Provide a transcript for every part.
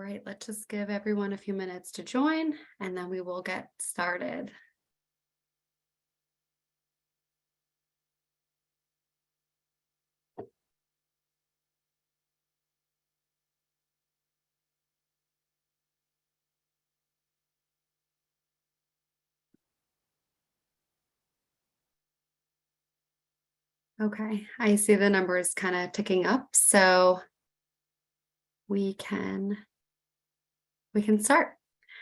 right, let's just give everyone a few minutes to join and then we will get started. Okay, I see the numbers kind of ticking up, so we can start.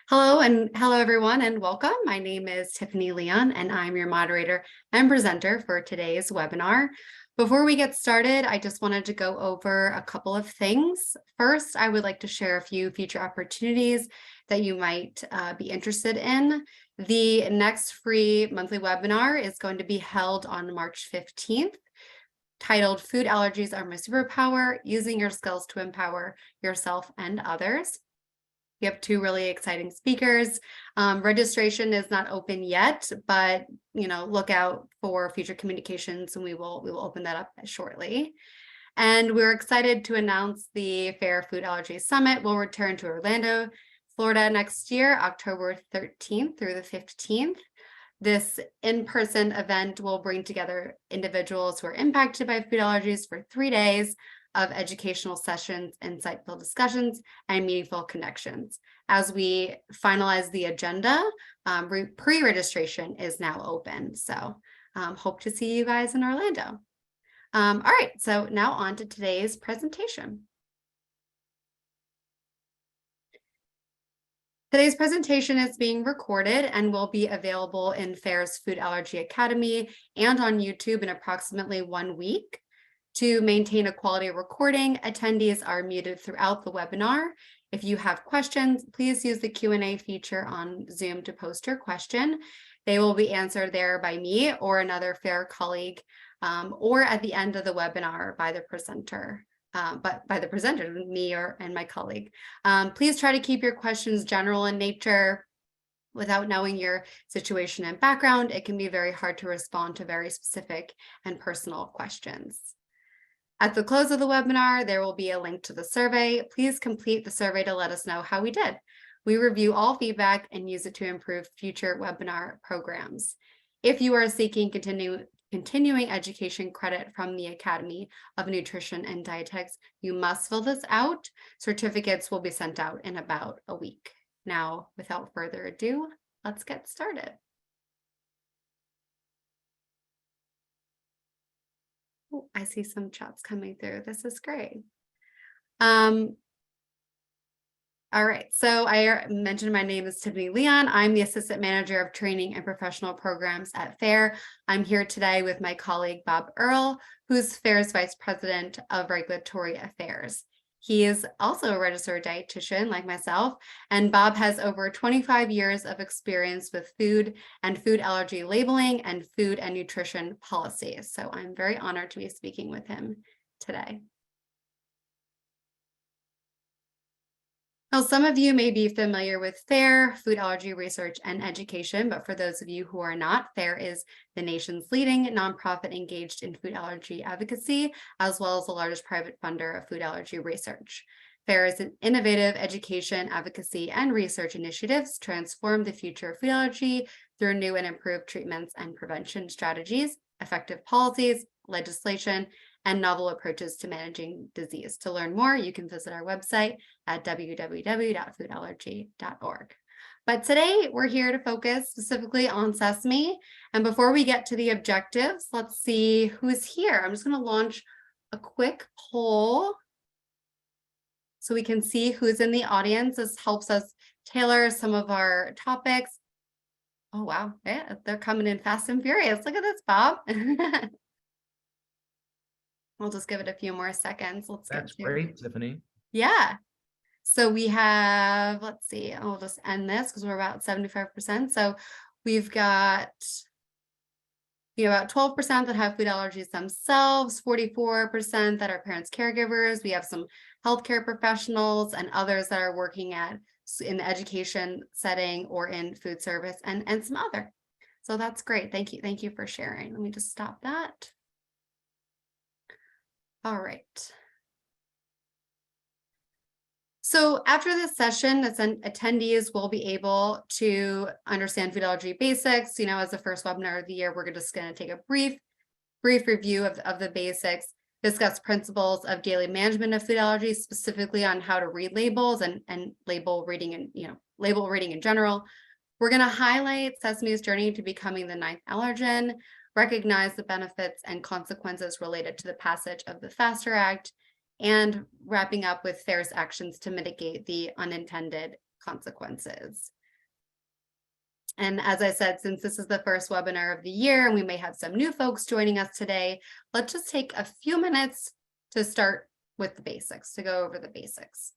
Hello everyone and welcome. My name is Tiffany Leon and I'm your moderator and presenter for today's webinar. Before we get started, I just wanted to go over a couple of things. First, I would like to share a few future opportunities that you might be interested in. The next free monthly webinar is going to be held on March 15th, titled Food Allergies Are My Superpower, Using Your Skills to Empower Yourself and Others. We have two really exciting speakers. Registration is not open yet, but look out for future communications and we will open that up shortly. And we're excited to announce the FAIR Food Allergy Summit will return to Orlando, Florida next year, October 13th through the 15th. This in-person event will bring together individuals who are impacted by food allergies for 3 days of educational sessions, insightful discussions, and meaningful connections. As we finalize the agenda, pre-registration is now open. So hope to see you guys in Orlando. All right, so now on to today's presentation. Today's presentation is being recorded and will be available in FAIR's Food Allergy Academy and on YouTube in approximately 1 week. To maintain a quality recording, attendees are muted throughout the webinar. If you have questions, please use the Q&A feature on Zoom to post your question. They will be answered there by me or another FAIR colleague, or at the end of the webinar by the presenter. Me and my colleague. Please try to keep your questions general in nature. Without knowing your situation and background, it can be very hard to respond to very specific and personal questions. At the close of the webinar, there will be a link to the survey. Please complete the survey to let us know how we did. We review all feedback and use it to improve future webinar programs. If you are seeking continuing education credit from the Academy of Nutrition and Dietetics, you must fill this out. Certificates will be sent out in about a week. Now, without further ado, let's get started. Oh, I see some chats coming through. This is great. All right, so I mentioned my name is Tiffany Leon. I'm the Assistant Manager of Training and Professional Programs at FAIR. I'm here today with my colleague, Bob Earle, who's FAIR's Vice President of Regulatory Affairs. He is also a registered dietitian like myself, and Bob has over 25 years of experience with food and food allergy labeling and food and nutrition policies. So I'm very honored to be speaking with him today. Now, some of you may be familiar with FAIR, Food Allergy Research and Education, but for those of you who are not, FAIR is the nation's leading nonprofit engaged in food allergy advocacy, as well as the largest private funder of food allergy research. FAIR is an innovative education, advocacy, and research initiatives to transform the future of food allergy through new and improved treatments and prevention strategies, effective policies, legislation, and novel approaches to managing disease. To learn more, you can visit our website at www.foodallergy.org. But today we're here to focus specifically on Sesame. And before we get to the objectives, let's see who's here. I'm just going to launch a quick poll so we can see who's in the audience. This helps us tailor some of our topics. Oh, wow. Yeah, they're coming in fast and furious. Look at this, Bob. We'll just give it a few more seconds. That's great, Tiffany. Yeah. So we have, let's see, I'll just end this because we're about 75%. So we've got about 12% that have food allergies themselves, 44% that are parents, caregivers. We have some healthcare professionals and others that are working in the education setting or in food service and some other. So that's great. Thank you. Thank you for sharing. Let me just stop that. All right. So after this session, attendees will be able to understand food allergy basics. As the first webinar of the year, we're just going to take a brief review of the basics, discuss principles of daily management of food allergies, specifically on how to read labels and label reading and label reading in general. We're going to highlight Sesame's journey to becoming the 9th allergen, recognize the benefits and consequences related to the passage of the FASTER Act, and wrapping up with FAIR's actions to mitigate the unintended consequences. And as I said, since this is the first webinar of the year and we may have some new folks joining us today, let's just take a few minutes to start with the basics, to go over the basics.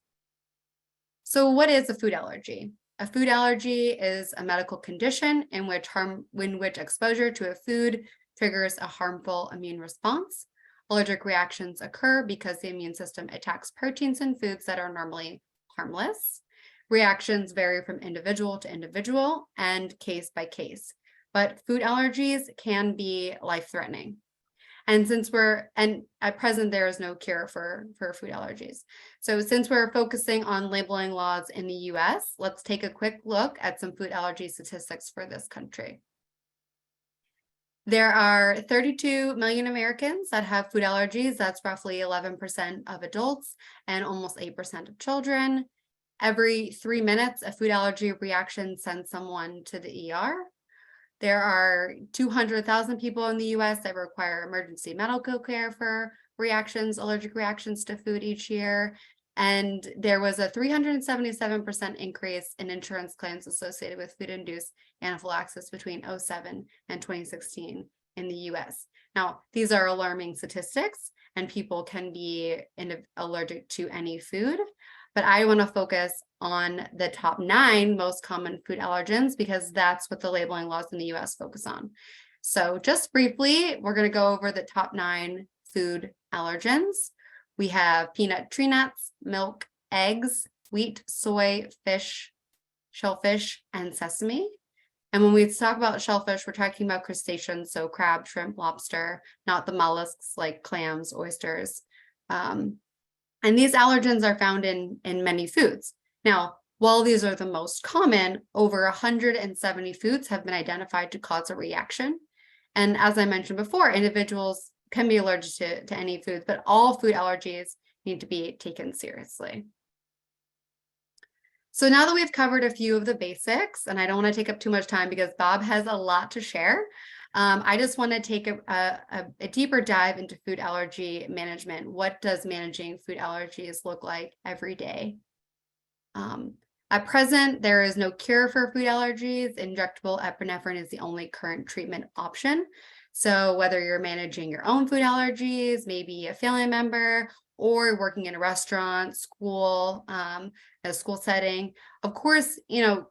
So what is a food allergy? A food allergy is a medical condition in which exposure to a food triggers a harmful immune response. Allergic reactions occur because the immune system attacks proteins in foods that are normally harmless. Reactions vary from individual to individual and case by case, but food allergies can be life-threatening. And at present, there is no cure for food allergies. So since we're focusing on labeling laws in the US, let's take a quick look at some food allergy statistics for this country. There are 32 million Americans that have food allergies. That's roughly 11% of adults and almost 8% of children. Every 3 minutes, a food allergy reaction sends someone to the ER. There are 200,000 people in the US that require emergency medical care for allergic reactions to food each year. And there was a 377% increase in insurance claims associated with food-induced anaphylaxis between 2007 and 2016 in the US. Now, these are alarming statistics, and people can be allergic to any food. But I want to focus on the top 9 most common food allergens because that's what the labeling laws in the US focus on. So just briefly, we're going to go over the top 9 food allergens. We have peanut tree nuts, milk, eggs, wheat, soy, fish, shellfish, and sesame. And when we talk about shellfish, we're talking about crustaceans, so crab, shrimp, lobster, not the mollusks like clams, oysters. And these allergens are found in many foods. Now, while these are the most common, over 170 foods have been identified to cause a reaction. And as I mentioned before, individuals can be allergic to any foods, but all food allergies need to be taken seriously. So now that we've covered a few of the basics, and I don't want to take up too much time because Bob has a lot to share, I just want to take a deeper dive into food allergy management. What does managing food allergies look like every day? At present, there is no cure for food allergies. Injectable epinephrine is the only current treatment option. So whether you're managing your own food allergies, maybe a family member, or working in a restaurant, school, a school setting, of course,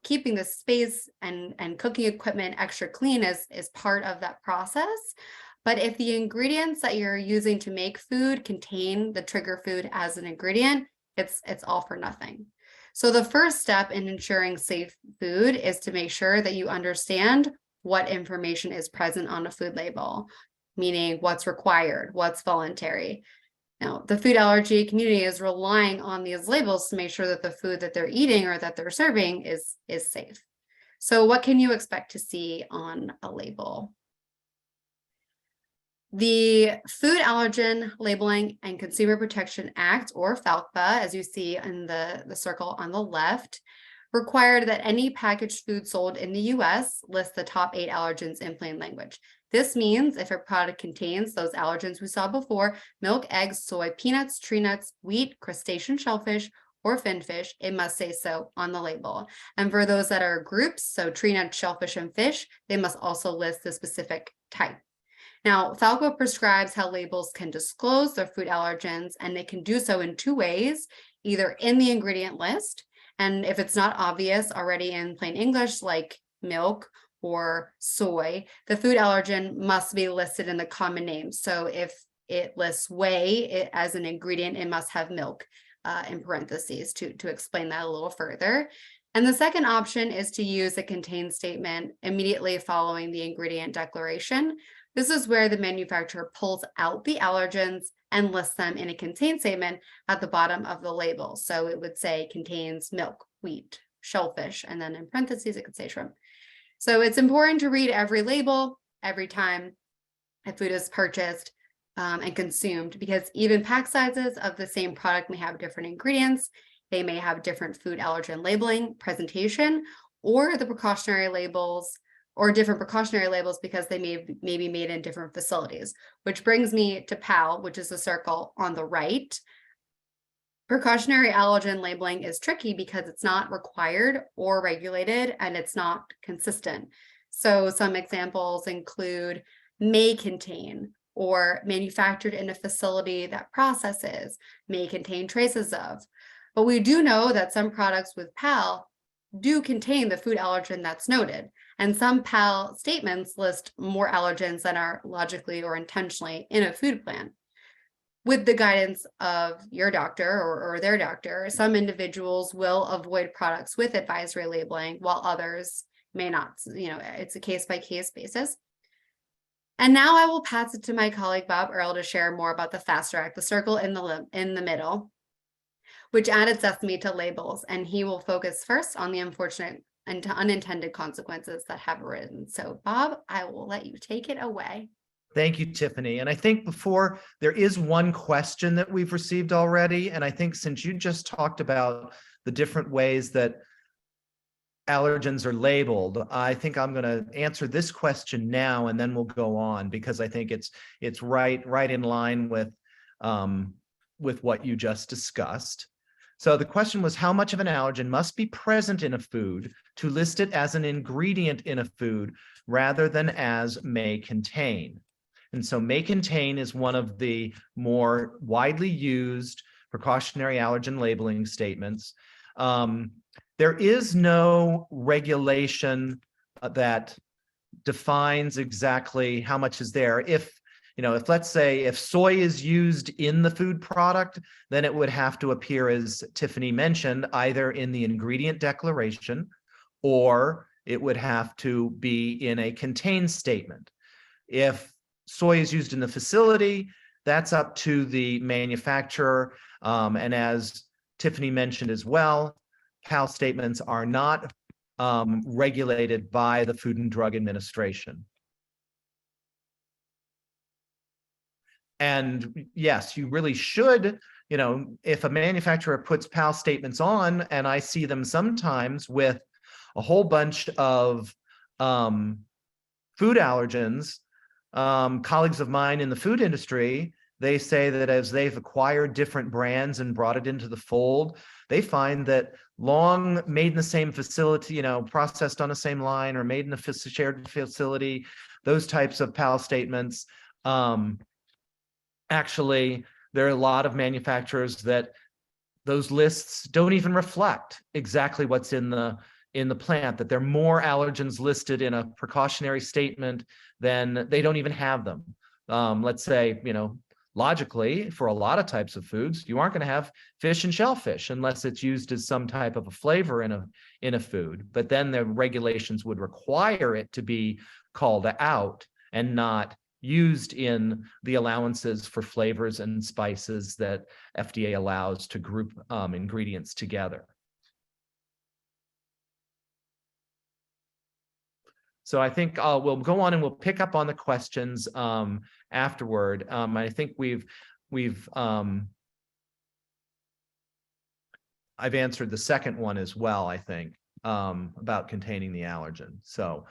keeping the space and cooking equipment extra clean is part of that process. But if the ingredients that you're using to make food contain the trigger food as an ingredient, it's all for nothing. So the first step in ensuring safe food is to make sure that you understand what information is present on a food label, meaning what's required, what's voluntary. Now, the food allergy community is relying on these labels to make sure that the food that they're eating or that they're serving is safe. So what can you expect to see on a label? The Food Allergen Labeling and Consumer Protection Act, or FALCPA, as you see in the circle on the left, required that any packaged food sold in the US list the top 8 allergens in plain language. This means if a product contains those allergens we saw before, milk, eggs, soy, peanuts, tree nuts, wheat, crustacean shellfish, or finfish, it must say so on the label. And for those that are groups, so tree nuts, shellfish, and fish, they must also list the specific type. Now, FALCPA prescribes how labels can disclose their food allergens, and they can do so in 2 ways, either in the ingredient list, and if it's not obvious already in plain English, like milk or soy, the food allergen must be listed in the common name. So if it lists whey as an ingredient, it must have milk in parentheses to explain that a little further. And the second option is to use a contain statement immediately following the ingredient declaration. This is where the manufacturer pulls out the allergens and lists them in a contain statement at the bottom of the label. So it would say contains milk, wheat, shellfish, and then in parentheses, it could say shrimp. So it's important to read every label every time a food is purchased and consumed, because even pack sizes of the same product may have different ingredients. They may have different food allergen labeling, presentation, or the precautionary labels, or different precautionary labels because they may be made in different facilities, which brings me to PAL, which is the circle on the right. Precautionary allergen labeling is tricky because it's not required or regulated, and it's not consistent. So some examples include may contain, or manufactured in a facility that processes, may contain traces of. But we do know that some products with PAL do contain the food allergen that's noted, and some PAL statements list more allergens than are logically or intentionally in a food plan. With the guidance of your doctor or their doctor, some individuals will avoid products with advisory labeling while others may not. It's a case-by-case basis. And now I will pass it to my colleague Bob Earl to share more about the Fast Track, the circle in the middle, which added Sesame to labels, and he will focus first on the unfortunate and unintended consequences that have arisen. So Bob, I will let you take it away. Thank you, Tiffany. And I think before, there is one question that we've received already. And I think since you just talked about the different ways that allergens are labeled, I think I'm going to answer this question now, and then we'll go on, because I think it's right in line with what you just discussed. So the question was, how much of an allergen must be present in a food to list it as an ingredient in a food rather than as may contain? And so may contain is one of the more widely used precautionary allergen labeling statements. There is no regulation that defines exactly how much is there. If let's say if soy is used in the food product, then it would have to appear, as Tiffany mentioned, either in the ingredient declaration, or it would have to be in a contain statement. If soy is used in the facility, that's up to the manufacturer. And as Tiffany mentioned as well, PAL statements are not regulated by the Food and Drug Administration. And yes, you really should, if a manufacturer puts PAL statements on, and I see them sometimes with a whole bunch of food allergens, colleagues of mine in the food industry, they say that as they've acquired different brands and brought it into the fold, they find that long made in the same facility, processed on the same line, or made in a shared facility, those types of PAL statements, actually, there are a lot of manufacturers that those lists don't even reflect exactly what's in the plant, that there are more allergens listed in a precautionary statement than they don't even have them. Let's say, logically, for a lot of types of foods, you aren't going to have fish and shellfish unless it's used as some type of a flavor in a food. But then the regulations would require it to be called out and not used in the allowances for flavors and spices that FDA allows to group ingredients together. So I think we'll go on and we'll pick up on the questions afterward. I think I've answered the second one as well, I think, about containing the allergen. So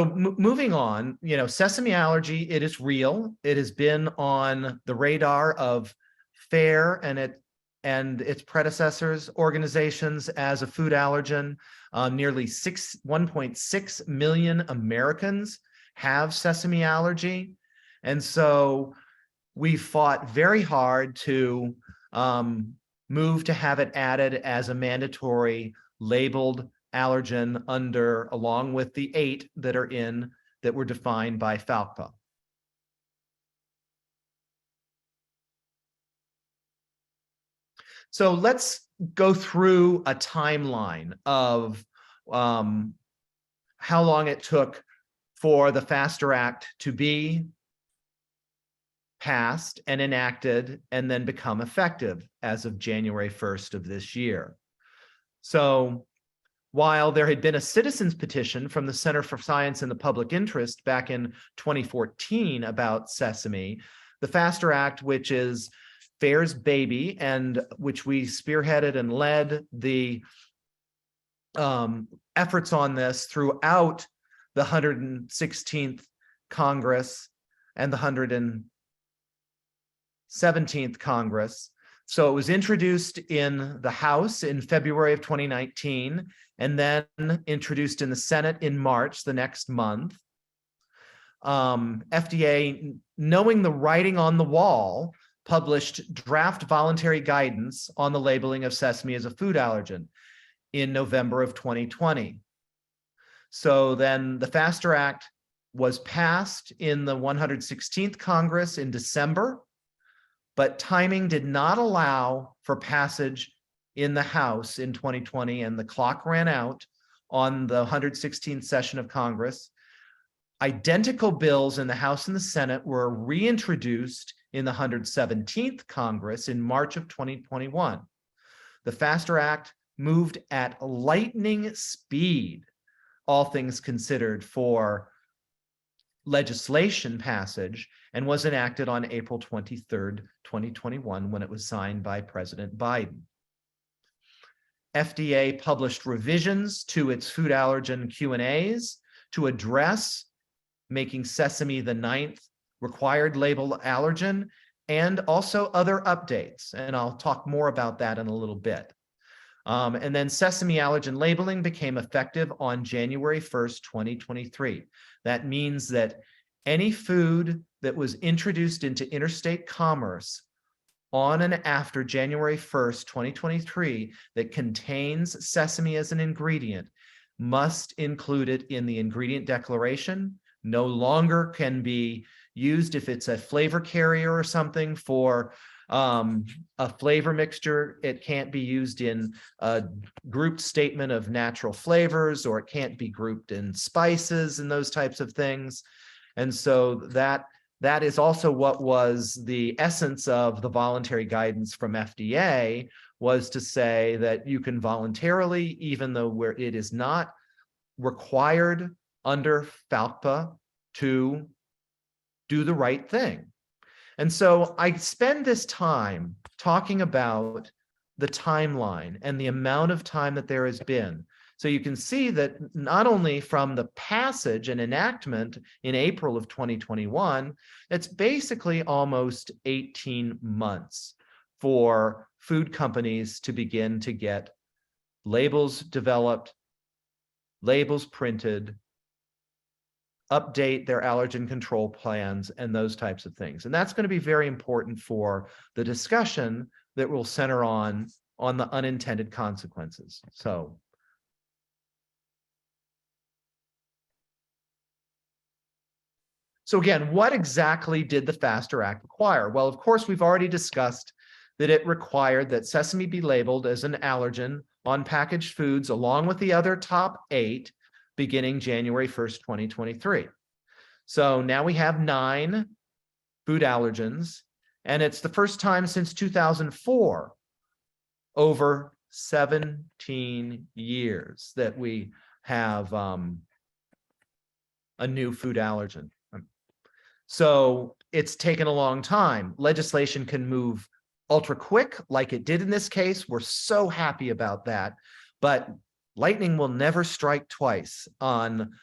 moving on, sesame allergy, it is real. It has been on the radar of FARE and its predecessors organizations as a food allergen. Nearly 1.6 million Americans have sesame allergy. And so we fought very hard to move to have it added as a mandatory labeled allergen along with the 8 that were defined by FALCPA. So let's go through a timeline of how long it took for the FASTER Act to be passed and enacted and then become effective as of January 1st of this year. So while there had been a citizens petition from the Center for Science and the Public Interest back in 2014 about Sesame, the FASTER Act, which is FAIR's baby and which we spearheaded and led the efforts on this throughout the 116th Congress and the 117th Congress. So it was introduced in the House in February of 2019, and then introduced in the Senate in March, the next month. FDA, knowing the writing on the wall, published draft voluntary guidance on the labeling of sesame as a food allergen in November of 2020. So then the FASTER Act was passed in the 116th Congress in December, but timing did not allow for passage in the House in 2020, and the clock ran out on the 116th session of Congress. Identical bills in the House and the Senate were reintroduced in the 117th Congress in March of 2021. The FASTER Act moved at lightning speed, all things considered, for legislation passage, and was enacted on April 23rd, 2021, when it was signed by President Biden. FDA published revisions to its food allergen Q&As to address making sesame the 9th required label allergen, and also other updates. And I'll talk more about that in a little bit. And then sesame allergen labeling became effective on January 1st, 2023. That means that any food that was introduced into interstate commerce on and after January 1st, 2023, that contains sesame as an ingredient must include it in the ingredient declaration. No longer can be used if it's a flavor carrier or something for a flavor mixture. It can't be used in a grouped statement of natural flavors, or it can't be grouped in spices and those types of things. And so that is also what was the essence of the voluntary guidance from FDA, was to say that you can voluntarily, even though where it is not required under FALCPA, to do the right thing. And so I spend this time talking about the timeline and the amount of time that there has been. So you can see that not only from the passage and enactment in April of 2021, it's basically almost 18 months for food companies to begin to get labels developed, labels printed, update their allergen control plans, and those types of things. And that's going to be very important for the discussion that will center on the unintended consequences. So again, what exactly did the FASTER Act require? Well, of course, we've already discussed that it required that sesame be labeled as an allergen on packaged foods, along with the other top 8, beginning January 1st, 2023. So now we have 9 food allergens, and it's the first time since 2004, over 17 years, that we have a new food allergen. So it's taken a long time. Legislation can move ultra quick, like it did in this case. We're so happy about that. But lightning will never strike twice on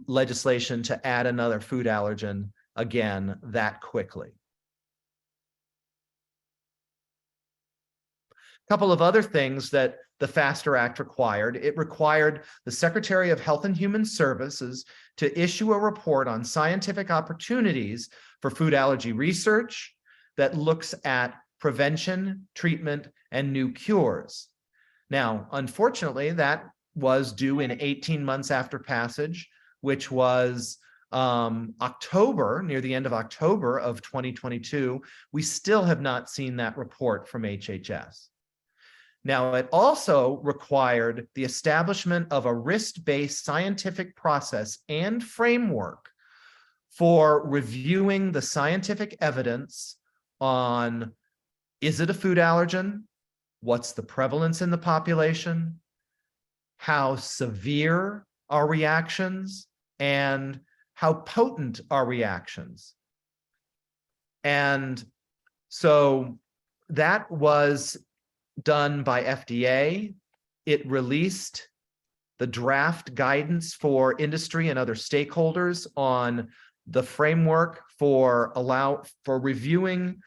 legislation to add another food allergen again that quickly. A couple of other things that the FASTER Act required. It required the Secretary of Health and Human Services to issue a report on scientific opportunities for food allergy research that looks at prevention, treatment, and new cures. Now, unfortunately, that was due in 18 months after passage, which was October, near the end of October of 2022. We still have not seen that report from HHS. Now, it also required the establishment of a risk-based scientific process and framework for reviewing the scientific evidence on, is it a food allergen? What's the prevalence in the population? How severe are reactions? And how potent are reactions? And so that was done by FDA. It released the draft guidance for industry and other stakeholders on the framework for reviewing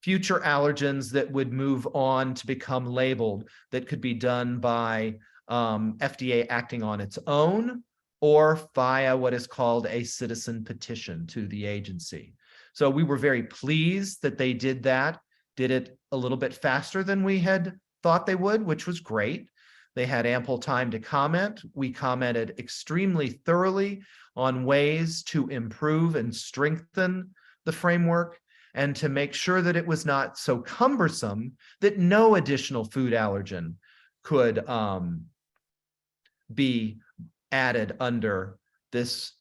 future allergens that would move on to become labeled, that could be done by FDA acting on its own or via what is called a citizen petition to the agency. So we were very pleased that they did that, did it a little bit faster than we had thought they would, which was great. They had ample time to comment. We commented extremely thoroughly on ways to improve and strengthen the framework and to make sure that it was not so cumbersome that no additional food allergen could be added under this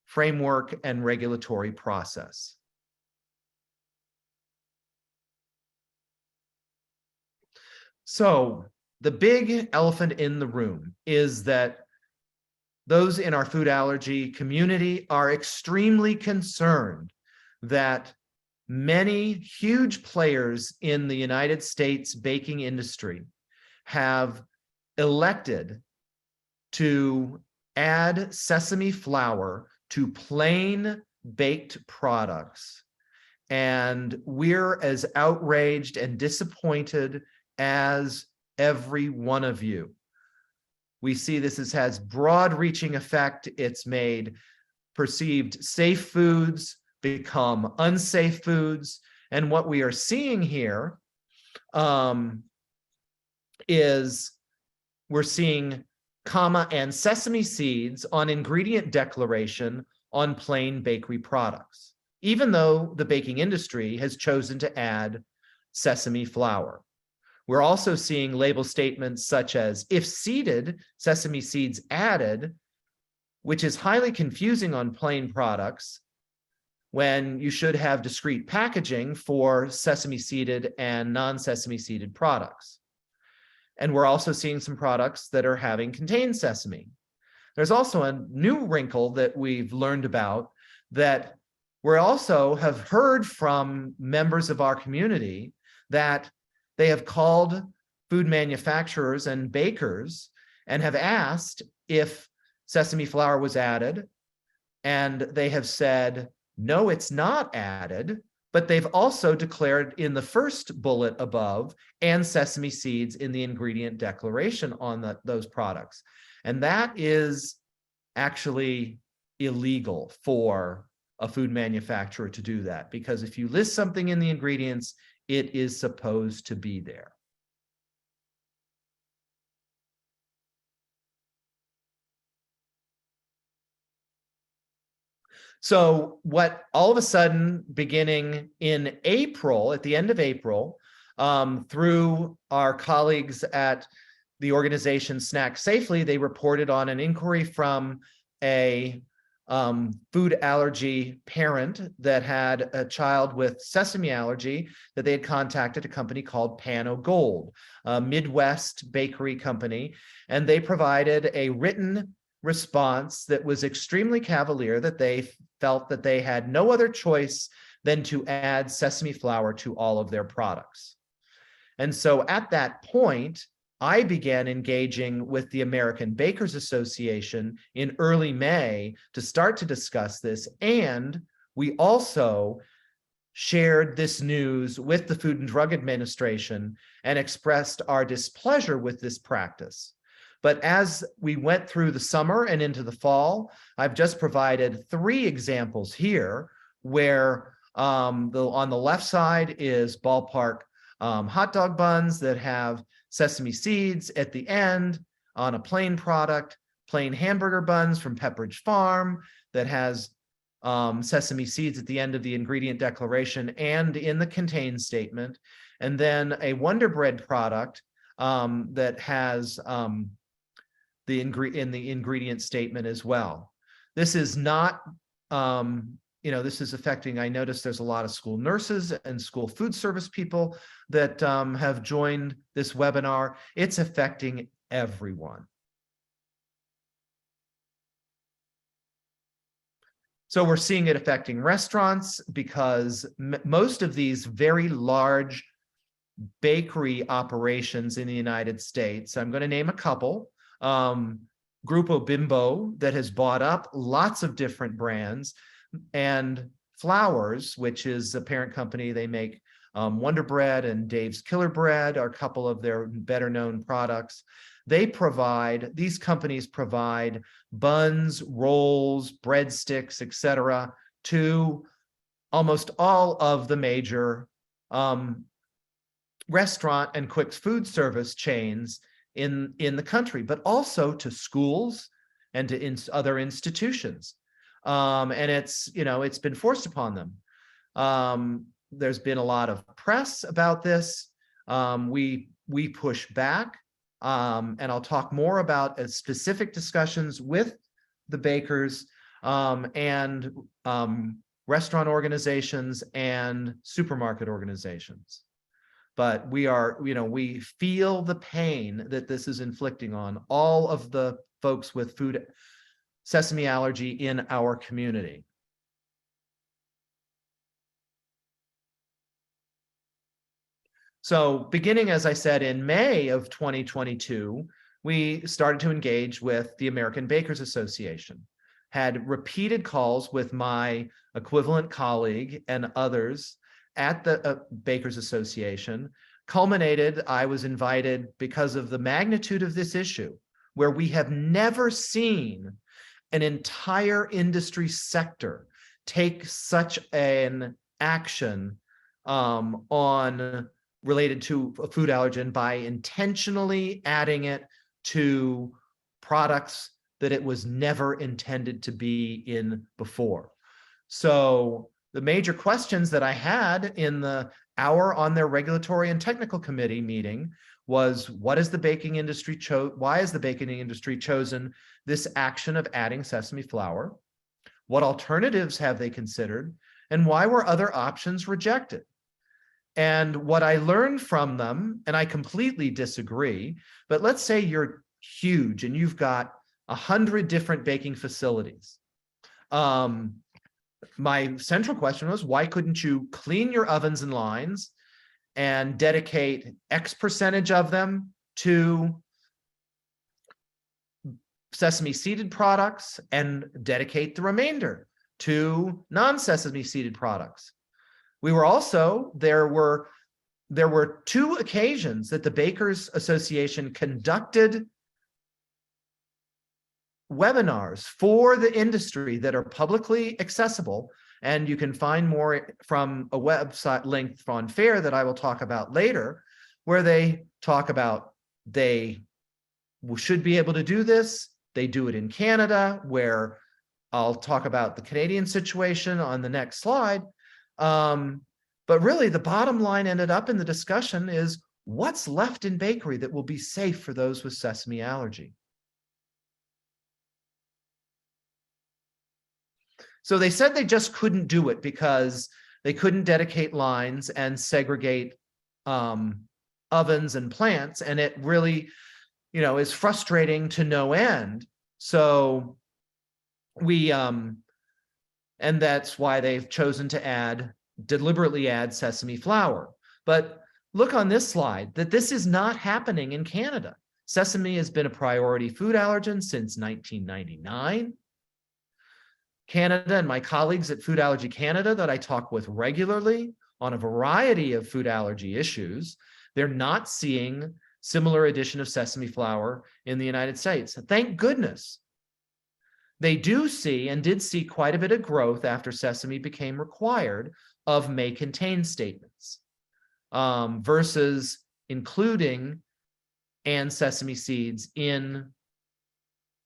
framework and regulatory process. So the big elephant in the room is that those in our food allergy community are extremely concerned that many huge players in the United States baking industry have elected to add sesame flour to plain baked products. And we're as outraged and disappointed as every one of you. We see this has broad-reaching effect. It's made perceived safe foods become unsafe foods. And what we are seeing here is we're seeing comma and sesame seeds on ingredient declaration on plain bakery products, even though the baking industry has chosen to add sesame flour. We're also seeing label statements such as, if seeded, sesame seeds added, which is highly confusing on plain products when you should have discrete packaging for sesame seeded and non-sesame seeded products. And we're also seeing some products that are having contained sesame. There's also a new wrinkle that we've learned about, that we also have heard from members of our community that they have called food manufacturers and bakers and have asked if sesame flour was added. And they have said, no, it's not added. But they've also declared in the first bullet above and sesame seeds in the ingredient declaration on those products. And that is actually illegal for a food manufacturer to do that, because if you list something in the ingredients, it is supposed to be there. So what all of a sudden, beginning in April, at the end of April, through our colleagues at the organization Snack Safely, they reported on an inquiry from a food allergy parent that had a child with sesame allergy, that they had contacted a company called Pan-O Gold, a Midwest bakery company, and they provided a written response that was extremely cavalier, that they felt that they had no other choice than to add sesame flour to all of their products. And so at that point, I began engaging with the American Bakers Association in early May to start to discuss this. And we also shared this news with the Food and Drug Administration and expressed our displeasure with this practice. But as we went through the summer and into the fall, I've just provided 3 examples here where on the left side is ballpark hot dog buns that have sesame seeds at the end on a plain product, plain hamburger buns from Pepperidge Farm that has sesame seeds at the end of the ingredient declaration and in the contain statement. and then a Wonder Bread product that has in the ingredient statement as well. This is not, this is affecting, I noticed there's a lot of school nurses and school food service people that have joined this webinar. It's affecting everyone. So we're seeing it affecting restaurants because most of these very large bakery operations in the United States, I'm going to name a couple, Grupo Bimbo, that has bought up lots of different brands, and Flowers, which is a parent company. They make Wonder Bread and Dave's Killer Bread are a couple of their better known products. These companies provide buns, rolls, breadsticks, etc., to almost all of the major restaurant and quick food service chains in the country, but also to schools and to other institutions. And it's been forced upon them. There's been a lot of press about this. We push back, and I'll talk more about specific discussions with the bakers and restaurant organizations and supermarket organizations. But we feel the pain that this is inflicting on all of the folks with food sesame allergy in our community. So beginning, as I said, in May of 2022, we started to engage with the American Bakers Association, had repeated calls with my equivalent colleague and others at the Bakers Association. Culminated, I was invited because of the magnitude of this issue, where we have never seen an entire industry sector take such an action related to a food allergen by intentionally adding it to products that it was never intended to be in before. So the major questions that I had in the hour on their regulatory and technical committee meeting was, why is the baking industry chosen this action of adding sesame flour? What alternatives have they considered? And why were other options rejected? And what I learned from them, and I completely disagree, but let's say you're huge and you've got 100 different baking facilities. My central question was, why couldn't you clean your ovens and lines and dedicate X percentage of them to sesame seeded products and dedicate the remainder to non-sesame seeded products? There were 2 occasions that the Bakers Association conducted webinars for the industry that are publicly accessible, and you can find more from a website link on FAIR that I will talk about later, where they talk about they should be able to do this. They do it in Canada, where I'll talk about the Canadian situation on the next slide. But really, the bottom line ended up in the discussion is, what's left in bakery that will be safe for those with sesame allergy? So they said they just couldn't do it because they couldn't dedicate lines and segregate ovens and plants, and it really, is frustrating to no end. So and that's why they've chosen to deliberately add sesame flour. But look on this slide that this is not happening in Canada. Sesame has been a priority food allergen since 1999. Canada and my colleagues at Food Allergy Canada that I talk with regularly on a variety of food allergy issues, they're not seeing similar addition of sesame flour in the United States. Thank goodness. They do see and did see quite a bit of growth after sesame became required of may contain statements versus including and sesame seeds in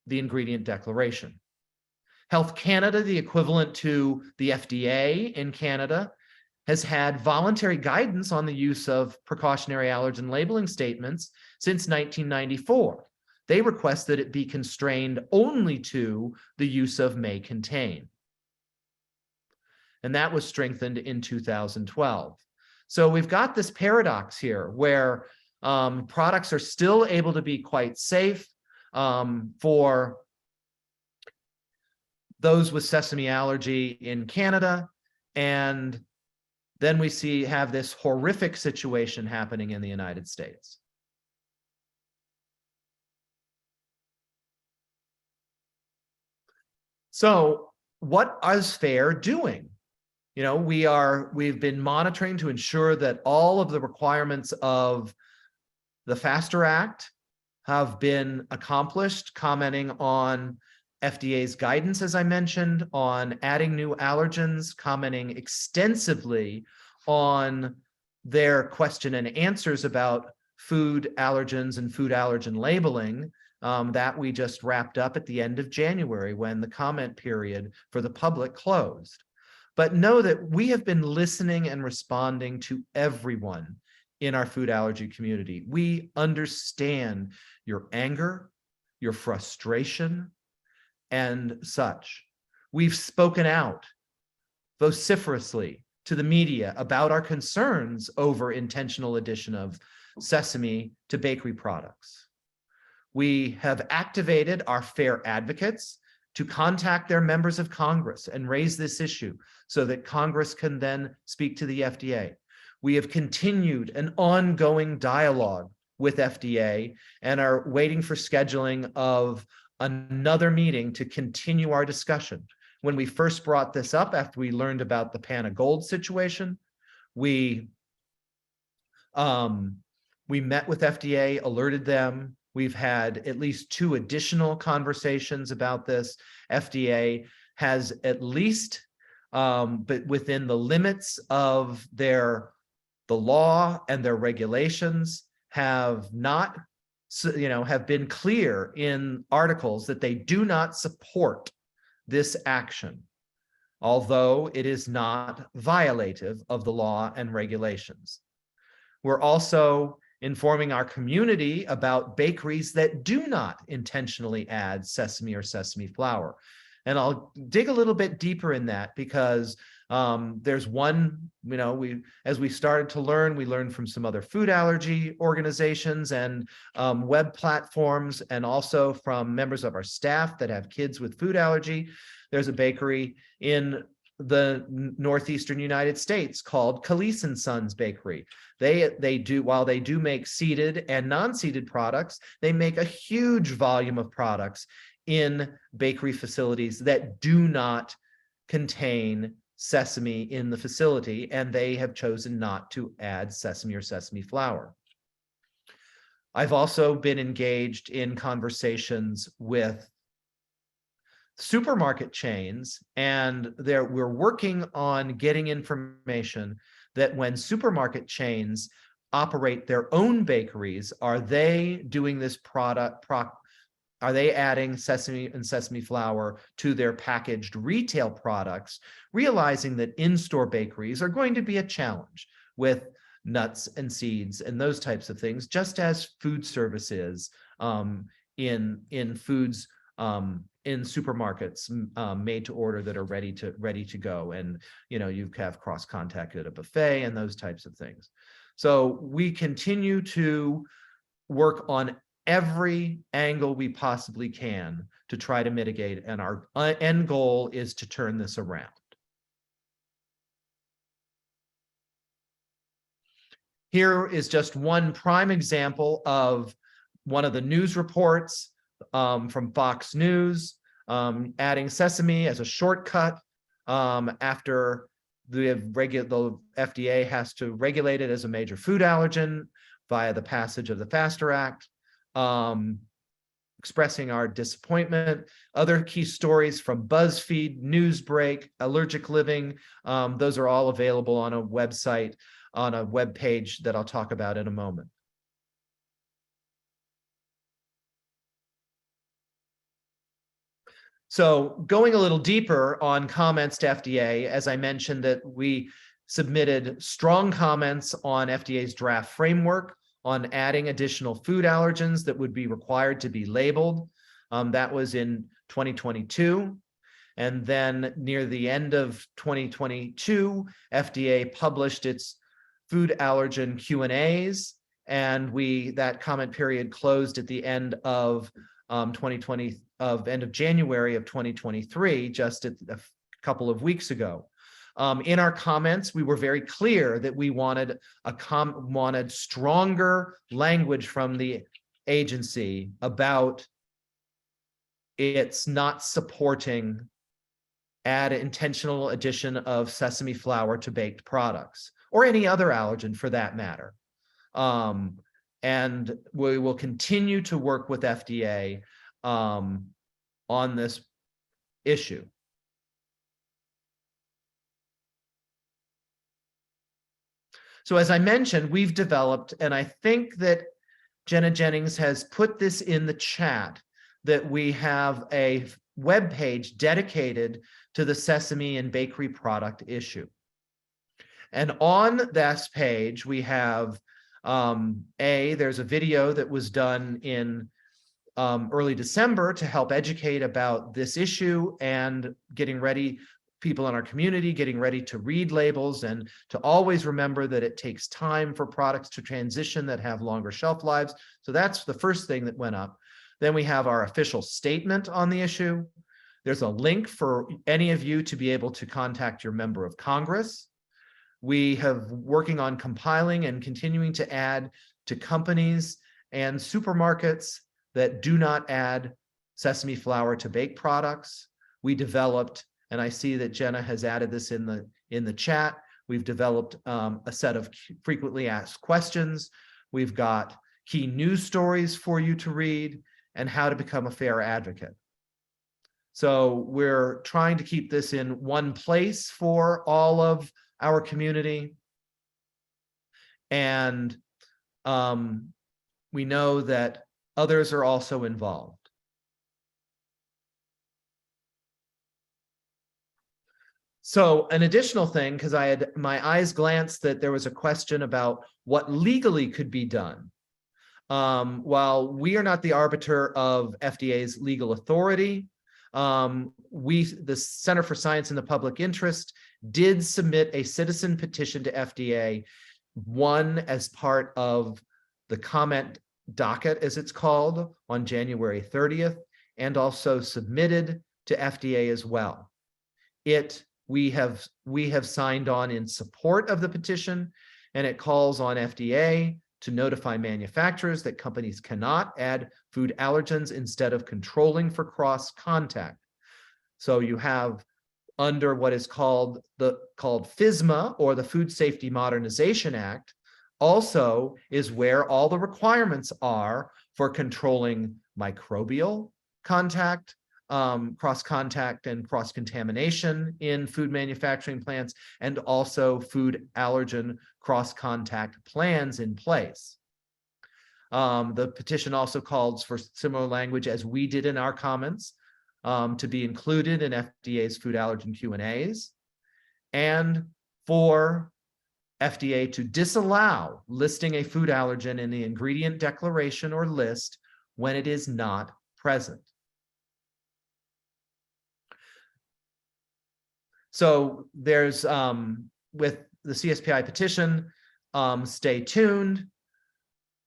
the ingredient declaration. Health Canada, the equivalent to the FDA in Canada, has had voluntary guidance on the use of precautionary allergen labeling statements since 1994. They request that it be constrained only to the use of may contain. And that was strengthened in 2012. So we've got this paradox here where products are still able to be quite safe for those with sesame allergy in Canada, and then we have this horrific situation happening in the United States. So what is FAIR doing? You know, we've been monitoring to ensure that all of the requirements of the FASTER Act have been accomplished, commenting on FDA's guidance, as I mentioned, on adding new allergens, commenting extensively on their question and answers about food allergens and food allergen labeling that we just wrapped up at the end of January when the comment period for the public closed. But know that we have been listening and responding to everyone in our food allergy community. We understand your anger, your frustration, and such. We've spoken out vociferously to the media about our concerns over intentional addition of sesame to bakery products. We have activated our FAIR advocates to contact their members of Congress and raise this issue so that Congress can then speak to the FDA. We have continued an ongoing dialogue with FDA and are waiting for scheduling of another meeting to continue our discussion. When we first brought this up, after we learned about the Pan of Gold situation, we met with FDA, alerted them. We've had at least 2 additional conversations about this. FDA has at least, but within the limits of the law and their regulations, have not, have been clear in articles that they do not support this action, although it is not violative of the law and regulations. We're also informing our community about bakeries that do not intentionally add sesame or sesame flour. And I'll dig a little bit deeper in that because there's one, as we started to learn, we learned from some other food allergy organizations and web platforms, and also from members of our staff that have kids with food allergy. There's a bakery in the northeastern United States called Khalees & Sons Bakery. They do, while they do make seeded and non-seeded products, they make a huge volume of products in bakery facilities that do not contain sesame in the facility, and they have chosen not to add sesame or sesame flour. I've also been engaged in conversations with supermarket chains, and we're working on getting information that when supermarket chains operate their own bakeries, are they doing this are they adding sesame and sesame flour to their packaged retail products, realizing that in-store bakeries are going to be a challenge with nuts and seeds and those types of things, just as food service is in foods in supermarkets made to order that are ready to go, and you have cross contact at a buffet and those types of things. So we continue to work on every angle we possibly can to try to mitigate, and our end goal is to turn this around. Here is just one prime example of one of the news reports from Fox News, adding sesame as a shortcut after the FDA has to regulate it as a major food allergen via the passage of the FASTER Act, expressing our disappointment. Other key stories from BuzzFeed, Newsbreak, Allergic Living, those are all available on a website, on a web page that I'll talk about in a moment. So going a little deeper on comments to FDA, as I mentioned, that we submitted strong comments on FDA's draft framework on adding additional food allergens that would be required to be labeled. That was in 2022. And then near the end of 2022, FDA published its food allergen Q&As, and that comment period closed at the end of 2020, end of January of 2023, just a couple of weeks ago. In our comments, we were very clear that we wanted stronger language from the agency about it's not supporting intentional addition of sesame flour to baked products or any other allergen for that matter. And we will continue to work with FDA on this issue. So as I mentioned, we've developed, and I think that Jenna Jennings has put this in the chat, that we have a web page dedicated to the sesame and bakery product issue. And on this page, we have there's a video that was done in early December to help educate about this issue and getting ready, people in our community getting ready to read labels and to always remember that it takes time for products to transition that have longer shelf lives. So that's the first thing that went up. Then we have our official statement on the issue. There's a link for any of you to be able to contact your member of Congress. We have working on compiling and continuing to add to companies and supermarkets that do not add sesame flour to bake products. We developed, and I see that Jenna has added this in the chat, we've developed a set of frequently asked questions. We've got key news stories for you to read and how to become a fair advocate. So we're trying to keep this in one place for all of our community. And we know that others are also involved. So an additional thing, because I had my eyes glanced that there was a question about what legally could be done. While we are not the arbiter of FDA's legal authority, the Center for Science in the Public Interest did submit a citizen petition to FDA, one as part of the comment docket, as it's called, on January 30th, and also submitted to FDA as well. We have signed on in support of the petition, and it calls on FDA to notify manufacturers that companies cannot add food allergens instead of controlling for cross contact. So you have under what is called FSMA, or the Food Safety Modernization Act, also is where all the requirements are for controlling microbial contact, cross contact and cross contamination in food manufacturing plants, and also food allergen cross contact plans in place. The petition also calls for similar language as we did in our comments to be included in FDA's food allergen Q&As, and for FDA to disallow listing a food allergen in the ingredient declaration or list when it is not present. So there's, with the CSPI petition, stay tuned.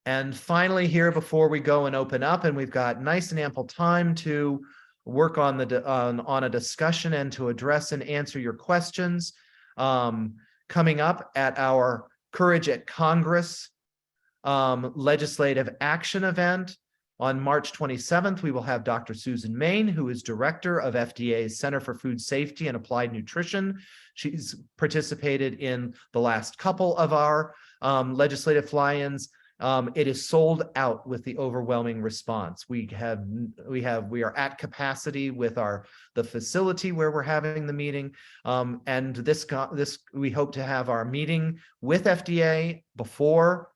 And finally here, before we go and open up, and we've got nice and ample time to work on a discussion and to address and answer your questions, coming up at our Courage at Congress legislative action event on March 27th, we will have Dr. Susan Main, who is director of FDA's Center for Food Safety and Applied Nutrition. She's participated in the last couple of our legislative fly-ins. It is sold out with the overwhelming response. We are at capacity with the facility where we're having the meeting, and this we hope to have our meeting with FDA before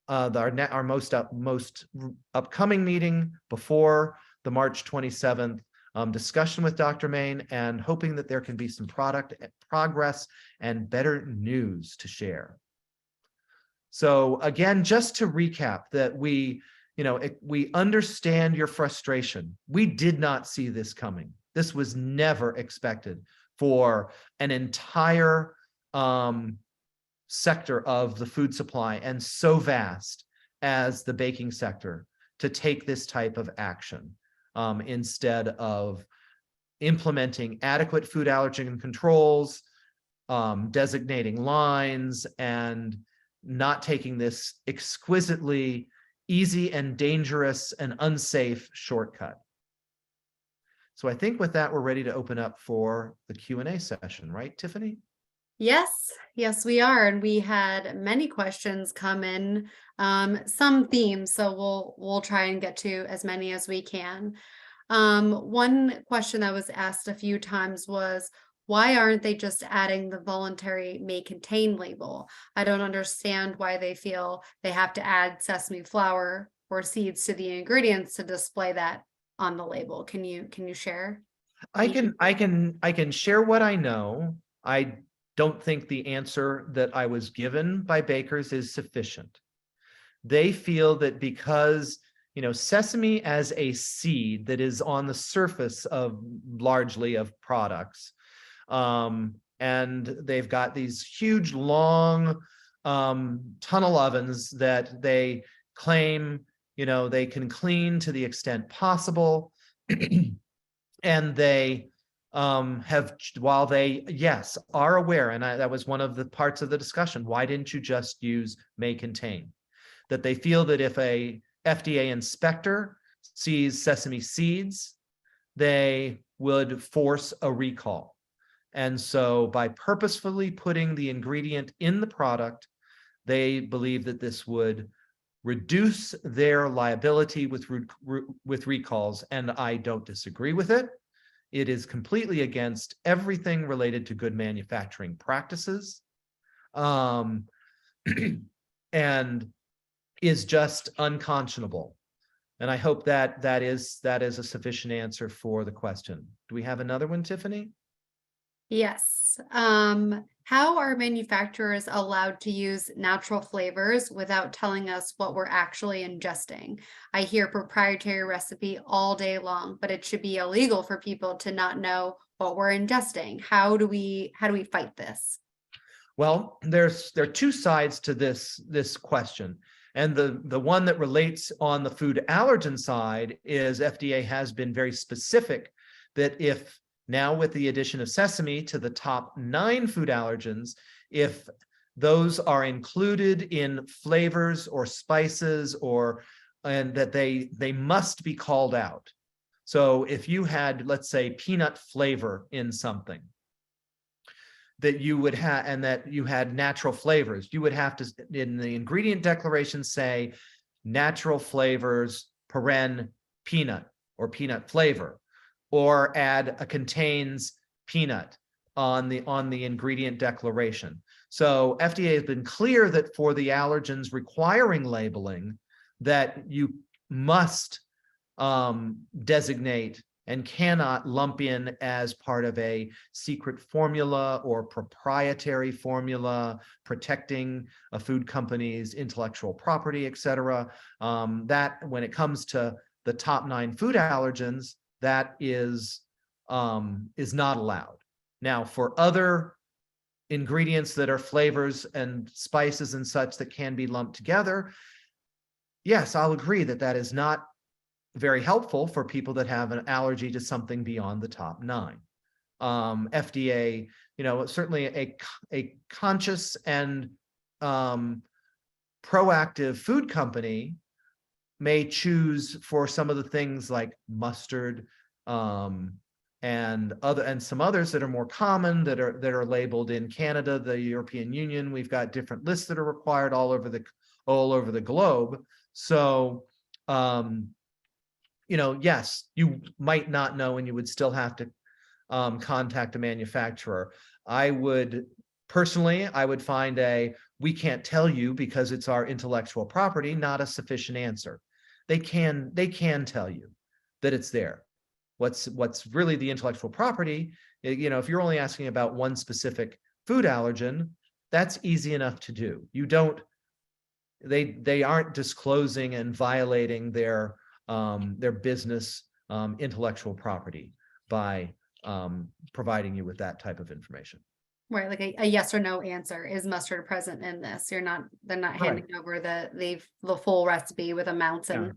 our most upcoming meeting before the March 27th discussion with Dr. Main and hoping that there can be some product progress and better news to share. So again, just to recap that we understand your frustration. We did not see this coming. This was never expected for an entire sector of the food supply and so vast as the baking sector to take this type of action instead of implementing adequate food allergen controls, designating lines, and not taking this exquisitely easy and dangerous and unsafe shortcut. So I think with that, we're ready to open up for the Q&A session, right, Tiffany? Yes, we are. And we had many questions come in, some themes, so we'll try and get to as many as we can. One question that was asked a few times was, why aren't they just adding the voluntary may contain label? I don't understand why they feel they have to add sesame flour or seeds to the ingredients to display that on the label. Can you share? I can share what I know. I don't think the answer that I was given by bakers is sufficient. They feel that because sesame as a seed that is on the surface of largely of products, and they've got these huge long tunnel ovens that they claim they can clean to the extent possible. And they while they, yes, are aware, and that was one of the parts of the discussion, why didn't you just use may contain? That they feel that if a FDA inspector sees sesame seeds, they would force a recall. And so by purposefully putting the ingredient in the product, they believe that this would reduce their liability with recalls. And I don't disagree with it. It is completely against everything related to good manufacturing practices, and is just unconscionable. And I hope that is a sufficient answer for the question. Do we have another one, Tiffany? Yes. How are manufacturers allowed to use natural flavors without telling us what we're actually ingesting? I hear proprietary recipe all day long, but it should be illegal for people to not know what we're ingesting. How do we fight this? Well, there are two sides to this question. And the one that relates on the food allergen side is FDA has been very specific that if now with the addition of sesame to the top 9 food allergens, if those are included in flavors or spices and that they must be called out. So if you had, let's say, peanut flavor in something that you would have, and that you had natural flavors, you would have to, in the ingredient declaration, say natural flavors, peanut or peanut flavor, or add a contains peanut on the ingredient declaration. So FDA has been clear that for the allergens requiring labeling, that you must designate and cannot lump in as part of a secret formula or proprietary formula protecting a food company's intellectual property, et cetera. That when it comes to the top 9 food allergens, that is not allowed. Now, for other ingredients that are flavors and spices and such that can be lumped together, yes, I'll agree that is not very helpful for people that have an allergy to something beyond the top 9. FDA, certainly a conscious and proactive food company may choose for some of the things like mustard, and some others that are more common that are labeled in Canada, the European Union. We've got different lists that are required all over the globe. So yes, you might not know, and you would still have to contact a manufacturer. I would find we can't tell you because it's our intellectual property, not a sufficient answer. They can tell you that it's there. what's really the intellectual property. If you're only asking about one specific food allergen, that's easy enough to do. They aren't disclosing and violating their business intellectual property by providing you with that type of information. Right, like a yes or no answer. Is mustard present in this? They're not handing over the full recipe with amounts and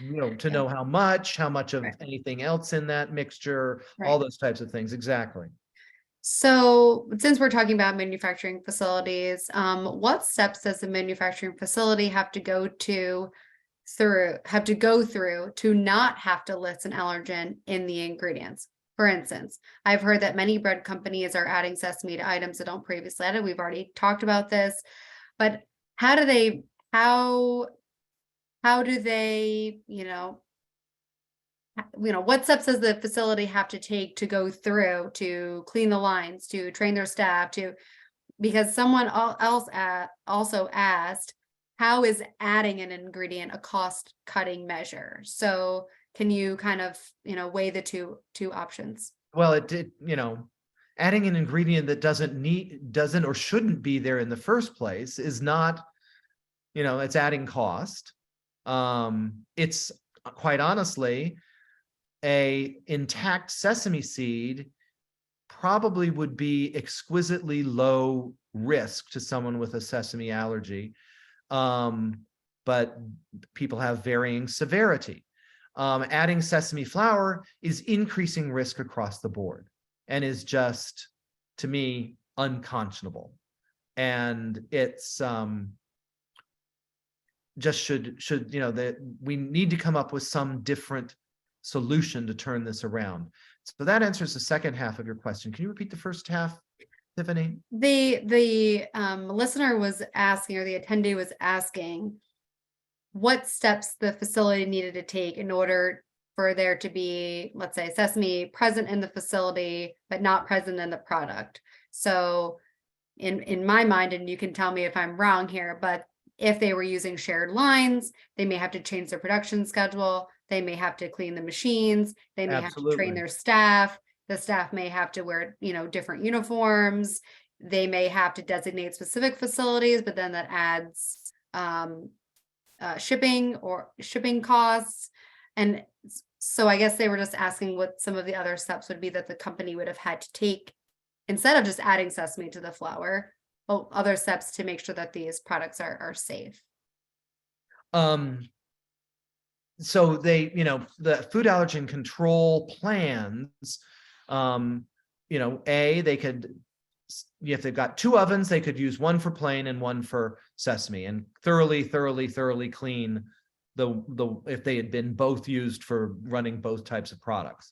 To yeah. know how much of Right. anything else in that mixture, all Right. those types of things. Exactly. So since we're talking about manufacturing facilities, what steps does the manufacturing facility have to go through to not have to list an allergen in the ingredients? For instance, I've heard that many bread companies are adding sesame to items that don't previously add it. We've already talked about this, but how do they how do they, what steps does the facility have to take to go through to clean the lines, to train their staff, because someone else also asked, how is adding an ingredient a cost cutting measure? So can you kind of, weigh the two options? Well, it did, adding an ingredient that doesn't or shouldn't be there in the first place is not, it's adding cost. It's quite honestly, a intact sesame seed probably would be exquisitely low risk to someone with a sesame allergy. But people have varying severity. Adding sesame flour is increasing risk across the board and is just, to me, unconscionable. And it's just should that we need to come up with some different solution to turn this around. So that answers the second half of your question. Can you repeat the first half, Tiffany? The listener was asking, or the attendee was asking, what steps the facility needed to take in order for there to be, let's say, sesame present in the facility, but not present in the product. So in my mind, and you can tell me if I'm wrong here, but if they were using shared lines, they may have to change their production schedule. They may have to clean the machines. They may have to train Absolutely. their staff. The staff may have to wear, different uniforms. They may have to designate specific facilities, but then that adds shipping costs. And so I guess they were just asking what some of the other steps would be that the company would have had to take instead of just adding sesame to the flour, other steps to make sure that these products are safe. So they, the food allergen control plans, they could, if they've got two ovens, they could use one for plain and one for sesame and thoroughly clean if they had been both used for running both types of products.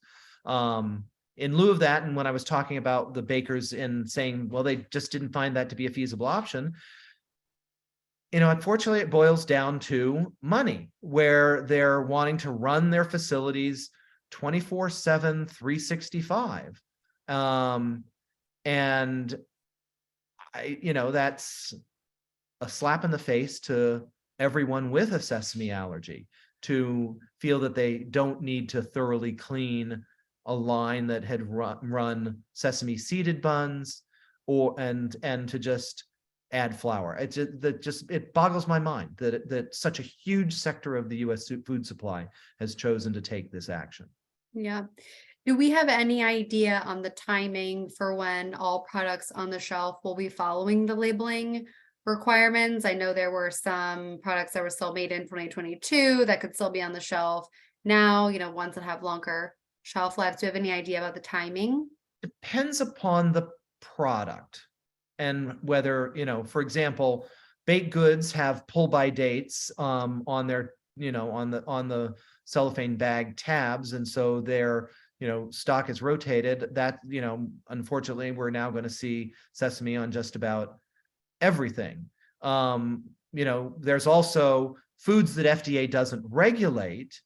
In lieu of that, and when I was talking about the bakers and saying, well, they just didn't find that to be a feasible option, unfortunately, it boils down to money, where they're wanting to run their facilities 24/7, 365. And that's a slap in the face to everyone with a sesame allergy, to feel that they don't need to thoroughly clean a line that had run sesame seeded buns and to just add flour. It boggles my mind that such a huge sector of the U.S. food supply has chosen to take this action. Yeah. Do we have any idea on the timing for when all products on the shelf will be following the labeling requirements? I know there were some products that were still made in 2022 that could still be on the shelf now, ones that have longer shelf lives. Do you have any idea about the timing? Depends upon the product and whether, for example, baked goods have pull-by dates on their, on the cellophane bag tabs, and so their stock is rotated. That, unfortunately, we're now going to see sesame on just about everything. There's also foods that FDA doesn't regulate,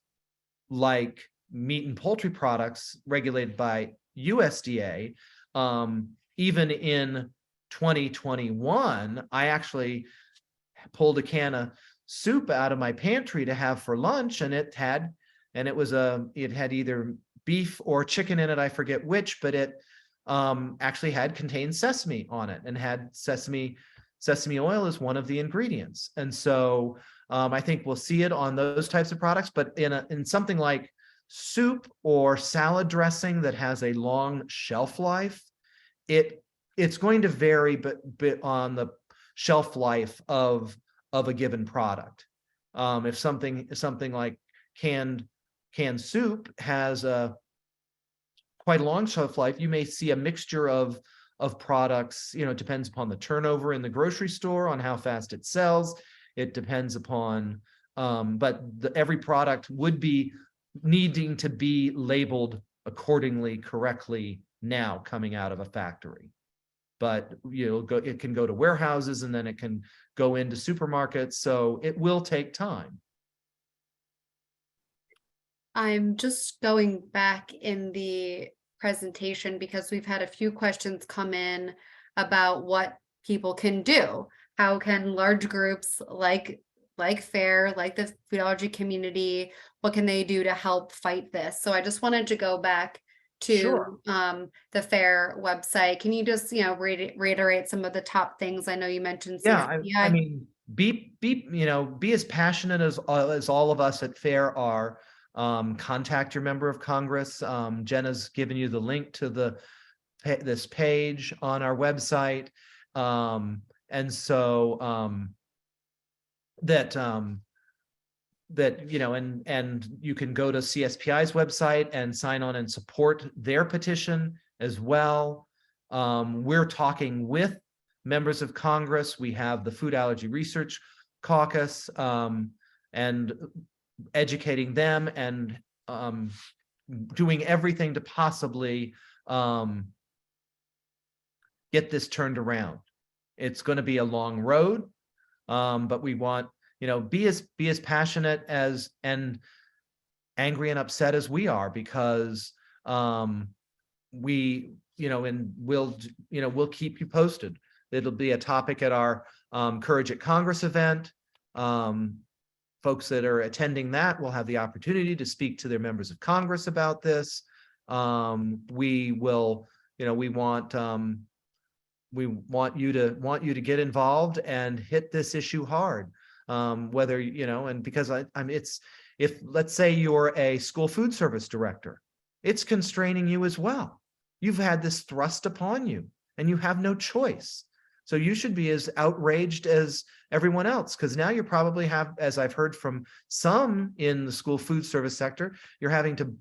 like meat and poultry products regulated by USDA. Even in 2021, I actually pulled a can of soup out of my pantry to have for lunch, and it had either beef or chicken in it, I forget which, but it actually contained sesame on it and had sesame oil as one of the ingredients. And so I think we'll see it on those types of products, but in something like soup or salad dressing that has a long shelf life, it's going to vary but on the shelf life of a given product. If something like canned soup has a quite a long shelf life, you may see a mixture of products. It depends upon the turnover in the grocery store, on how fast it sells. It depends upon, but every product would be needing to be labeled accordingly, correctly now coming out of a factory. But it can go to warehouses and then it can go into supermarkets. So it will take time. I'm just going back in the presentation because we've had a few questions come in about what people can do. How can large groups like FAIR, like the food allergy community, what can they do to help fight this? So I just wanted to go back to Sure. the FAIR website. Can you just reiterate some of the top things? I know you mentioned Yeah, I CSPI. mean, be as passionate as all of us at FAIR are. Contact your member of Congress. Jenna's given you the link to this page on our website, and so that and you can go to CSPI's website and sign on and support their petition as well. We're talking with members of Congress. We have the Food Allergy Research Caucus, and educating them and doing everything to possibly get this turned around. It's going to be a long road, but we want, be as passionate as and angry and upset as we are, because we, and we'll keep you posted. It'll be a topic at our Courage at Congress event. Folks that are attending that will have the opportunity to speak to their members of Congress about this. We will, we want you to get involved and hit this issue hard. Whether, and because if let's say you're a school food service director, it's constraining you as well. You've had this thrust upon you and you have no choice. So you should be as outraged as everyone else, because now you probably have, as I've heard from some in the school food service sector, you're having to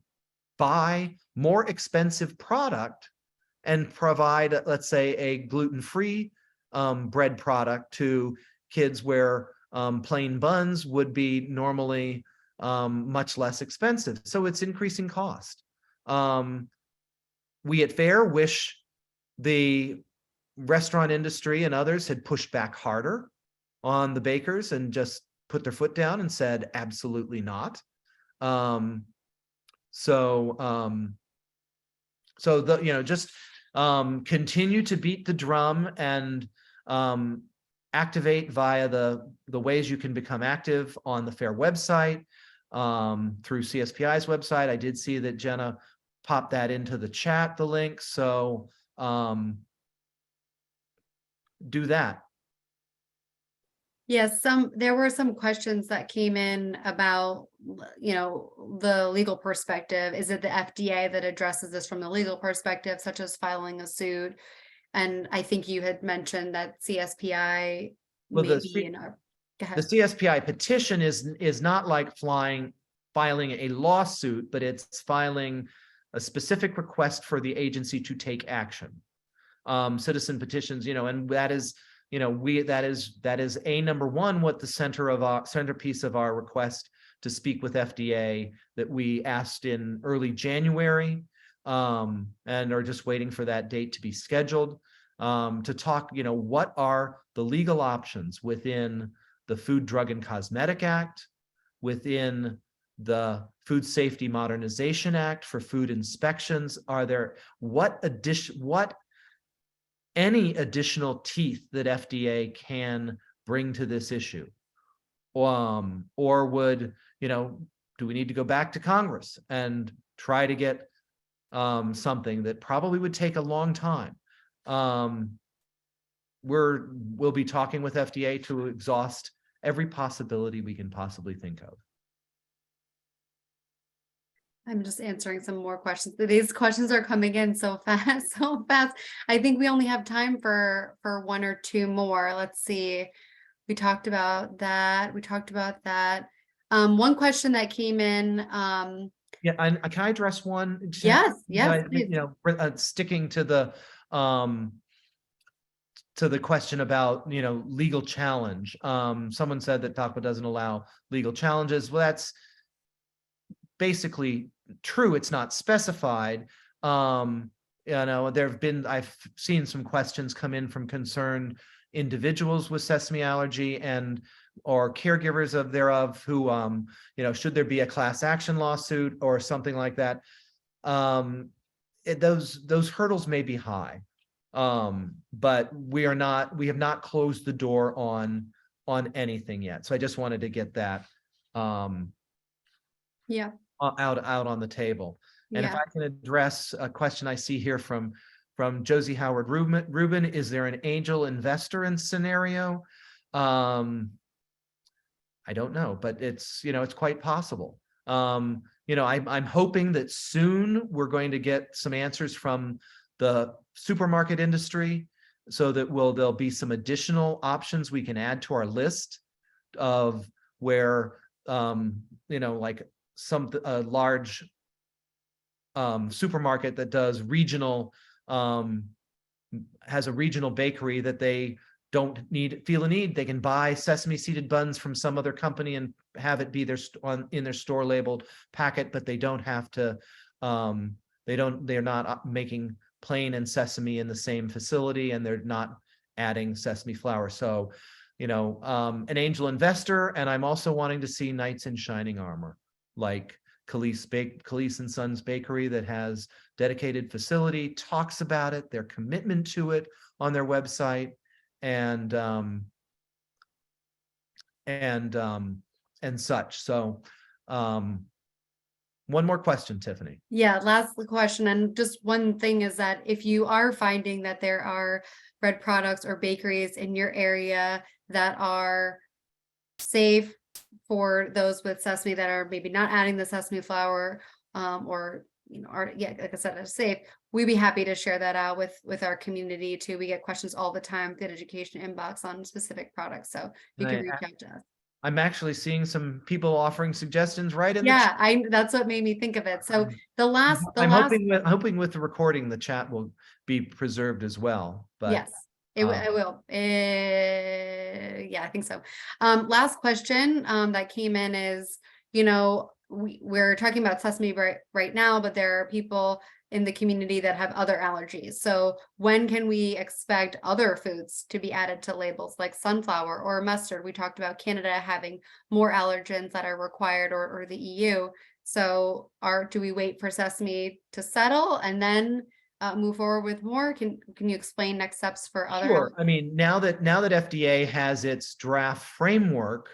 buy more expensive product and provide, let's say, a gluten-free bread product to kids where plain buns would be normally much less expensive. So it's increasing cost. We at FAIR wish the restaurant industry and others had pushed back harder on the bakers and just put their foot down and said, absolutely not. Just continue to beat the drum and activate via the ways you can become active on the FAIR website, through CSPI's website. I did see that Jenna popped that into the chat, the link. So do that. Yes, there were some questions that came in about, the legal perspective. Is it the FDA that addresses this from the legal perspective, such as filing a suit? And I think you had mentioned that CSPI Well, may be in our. Go the ahead. CSPI petition is not like filing a lawsuit, but it's filing a specific request for the agency to take action. Citizen petitions, and that is, that is a number one, what the centerpiece of our request to speak with FDA that we asked in early January, and are just waiting for that date to be scheduled, to talk, what are the legal options within the Food, Drug, and Cosmetic Act, within the Food Safety Modernization Act for food inspections. Are there any additional teeth that FDA can bring to this issue? Or would, do we need to go back to Congress and try to get something that probably would take a long time. We'll be talking with FDA to exhaust every possibility we can possibly think of. I'm just answering some more questions. These questions are coming in so fast, so fast. I think we only have time for one or two more. Let's see. We talked about that. One question that came in. Yeah, can I address one? Yes, please. Sticking to the question about, legal challenge. Someone said that TACWA doesn't allow legal challenges. Well, that's basically true. It's not specified. I've seen some questions come in from concerned individuals with sesame allergy or caregivers thereof who, should there be a class action lawsuit or something like that? Those hurdles may be high, but we have not closed the door on anything yet. So I just wanted to get that Yeah. out on the table. And if Yeah. I can address a question I see here from Josie Howard Rubin, is there an angel investor in scenario? I don't know, but it's quite possible. I'm hoping that soon we're going to get some answers from the supermarket industry, so that there'll be some additional options we can add to our list of where like a large supermarket that does regional, has a regional bakery that they don't feel a need. They can buy sesame seeded buns from some other company and have it be in their store labeled packet, but they don't have to, they're not making plain and sesame in the same facility, and they're not adding sesame flour. So, an angel investor, and I'm also wanting to see knights in shining armor, like Khalees and Sons Bakery, that has dedicated facility, talks about it, their commitment to it on their website, and such. So, one more question, Tiffany. Yeah, last question. And just one thing is that if you are finding that there are bread products or bakeries in your area that are safe for those with sesame, that are maybe not adding the sesame flour, or like I said, are safe, we'd be happy to share that out with our community too. We get questions all the time, Good Education inbox, on specific products, so you can reach out to us. I'm actually seeing some people offering suggestions right in the chat. That's what made me think of it. So I'm hoping with the recording, the chat will be preserved as well. But yes, it will. Yeah, I think so. Last question that came in is, we're talking about sesame right now, but there are people in the community that have other allergies. So when can we expect other foods to be added to labels, like sunflower or mustard? We talked about Canada having more allergens that are required, or the EU. So do we wait for sesame to settle and then move forward with more? Can you explain next steps for other? Sure. I mean, now that FDA has its draft framework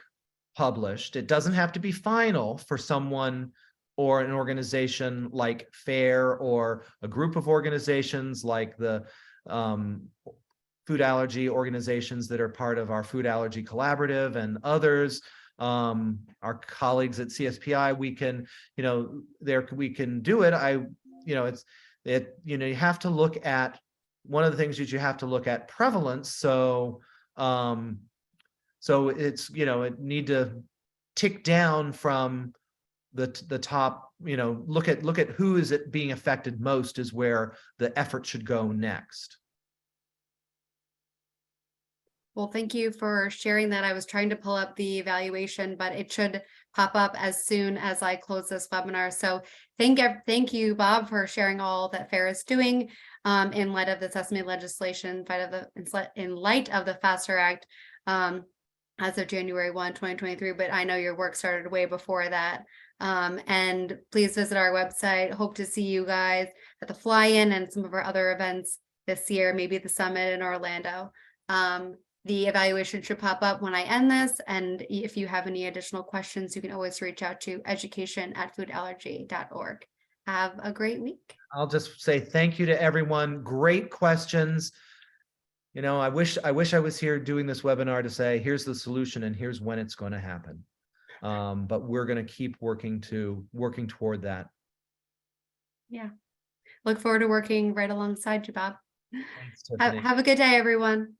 published, it doesn't have to be final for someone or an organization like FAIR, or a group of organizations like the food allergy organizations that are part of our Food Allergy Collaborative and others. Our colleagues at CSPI, we can do it. You have to look at, one of the things is you have to look at prevalence. So it's, it need to tick down from the top, look at who is it being affected most, is where the effort should go next. Well, thank you for sharing that. I was trying to pull up the evaluation, but it should pop up as soon as I close this webinar. So thank you, Bob, for sharing all that FAIR is doing in light of the Sesame legislation, in light of the FASTER Act as of January 1, 2023. But I know your work started way before that. And please visit our website. Hope to see you guys at the fly-in and some of our other events this year, maybe the summit in Orlando. The evaluation should pop up when I end this. And if you have any additional questions, you can always reach out to education@foodallergy.org. Have a great week. I'll just say thank you to everyone. Great questions. You know, I wish I was here doing this webinar to say, here's the solution and here's when it's going to happen. But we're going to keep working toward that. Yeah. Look forward to working right alongside you, Bob. Thanks, Tiffany. Have a good day, everyone.